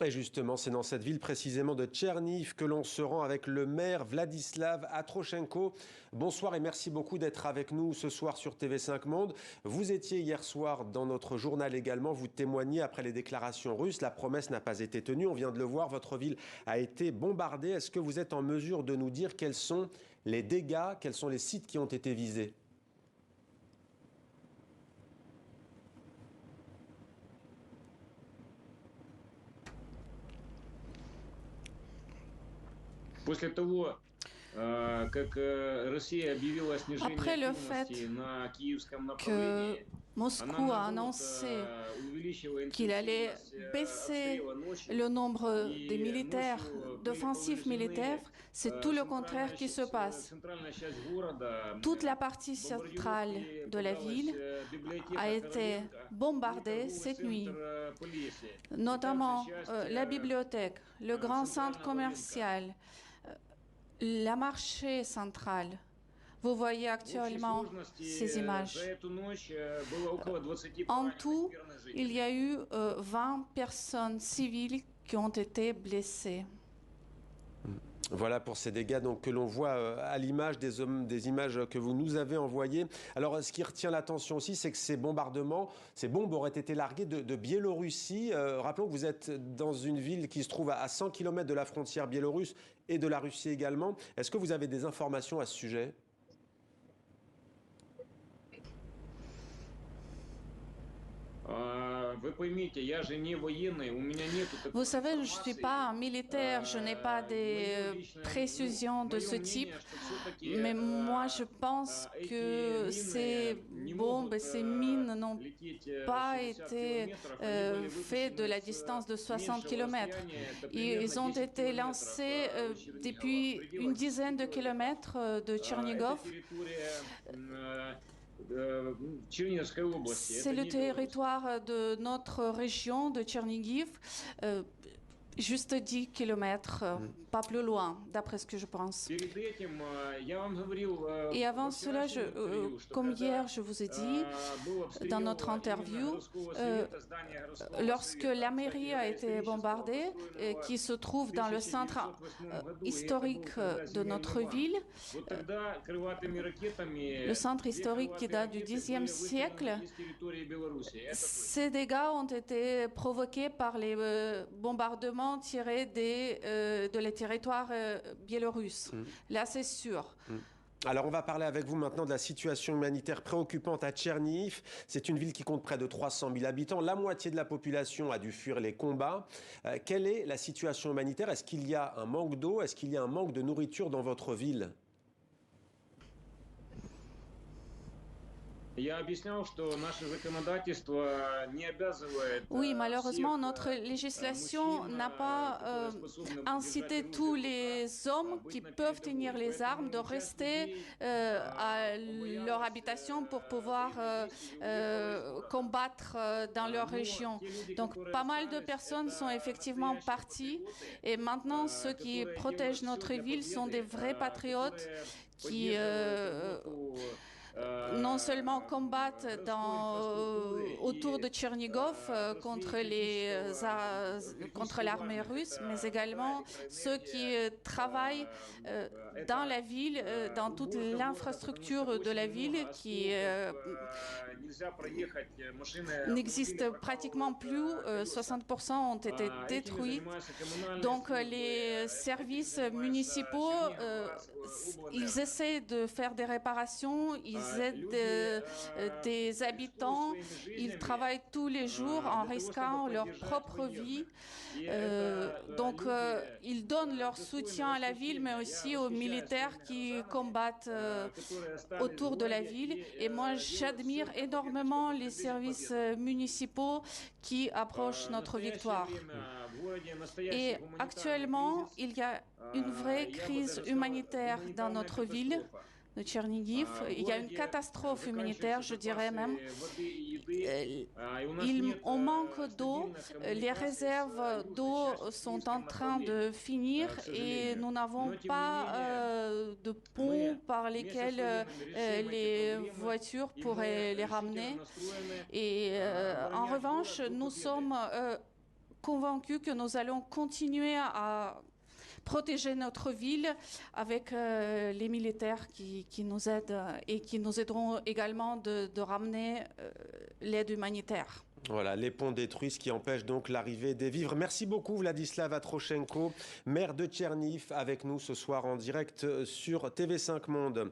Et justement, c'est dans cette ville précisément de Tcherniv que l'on se rend avec le maire Vladislav Atroshenko. Bonsoir et merci beaucoup d'être avec nous ce soir sur TV5 Monde. Vous étiez hier soir dans notre journal également, vous témoignez après les déclarations russes. La promesse n'a pas été tenue, on vient de le voir, votre ville a été bombardée. Est-ce que vous êtes en mesure de nous dire quels sont les dégâts, quels sont les sites qui ont été visés ? Après le fait que Moscou a annoncé qu'il allait baisser le nombre des militaires, d'offensives militaires, c'est tout le contraire qui se passe. Toute la partie centrale de la ville a été bombardée cette nuit, notamment la bibliothèque, le grand centre commercial, la marché centrale. Vous voyez actuellement ces images. En tout, il y a eu 20 personnes civiles qui ont été blessées. Voilà pour ces dégâts donc, que l'on voit à l'image des images que vous nous avez envoyées. Alors, ce qui retient l'attention aussi, c'est que ces bombardements, ces bombes auraient été larguées de Biélorussie. Rappelons que vous êtes dans une ville qui se trouve à 100 km de la frontière biélorusse et de la Russie également. Est-ce que vous avez des informations à ce sujet ? Vous savez, je ne suis pas un militaire, je n'ai pas des précisions de ce type, mais moi je pense que ces bombes et ces mines n'ont pas été faites de la distance de 60 km. Ils ont été lancés depuis une dizaine de kilomètres de Tchernigov. C'est le territoire de notre région de Tchernigiv, juste 10 kilomètres, pas plus loin, d'après ce que je pense. Et avant cela, comme hier, je vous ai dit, dans notre interview, lorsque la mairie a été bombardée, qui se trouve dans le centre historique de notre ville, le centre historique qui date du Xe siècle, ces dégâts ont été provoqués par les bombardements tirés de les territoires biélorusses. Là, c'est sûr. Alors, on va parler avec vous maintenant de la situation humanitaire préoccupante à Tcherniv. C'est une ville qui compte près de 300 000 habitants. La moitié de la population a dû fuir les combats. Quelle est la situation humanitaire ? Est-ce qu'il y a un manque d'eau ? Est-ce qu'il y a un manque de nourriture dans votre ville ? Oui, malheureusement, notre législation n'a pas incité tous les hommes qui peuvent tenir les armes de rester à leur habitation pour pouvoir combattre dans leur région. Donc, pas mal de personnes sont effectivement parties et maintenant, ceux qui protègent notre ville sont des vrais patriotes qui non seulement combattent autour de Tchernigov contre l'armée russe, mais également ceux qui travaillent dans la ville, dans toute l'infrastructure de la ville qui n'existe pratiquement plus. 60% ont été détruits. Donc les services municipaux, ils essaient de faire des réparations, ils aident des habitants, ils travaillent tous les jours en risquant leur propre vie. Donc, ils donnent leur soutien à la ville, mais aussi aux militaires qui combattent autour de la ville. Et moi, j'admire énormément les services municipaux qui approchent notre victoire. Et actuellement, il y a une vraie crise humanitaire dans notre ville de Tchernigiv. Il y a une catastrophe humanitaire, je dirais même. On manque d'eau, les réserves d'eau sont en train de finir et nous n'avons pas de ponts par lesquels les voitures pourraient les ramener. Et en revanche, nous sommes convaincus que nous allons continuer à protéger notre ville avec les militaires qui nous aident et qui nous aideront également de ramener l'aide humanitaire. Voilà, les ponts détruits, ce qui empêche donc l'arrivée des vivres. Merci beaucoup Vladislav Atroshenko, maire de Tcherniv, avec nous ce soir en direct sur TV5 Monde.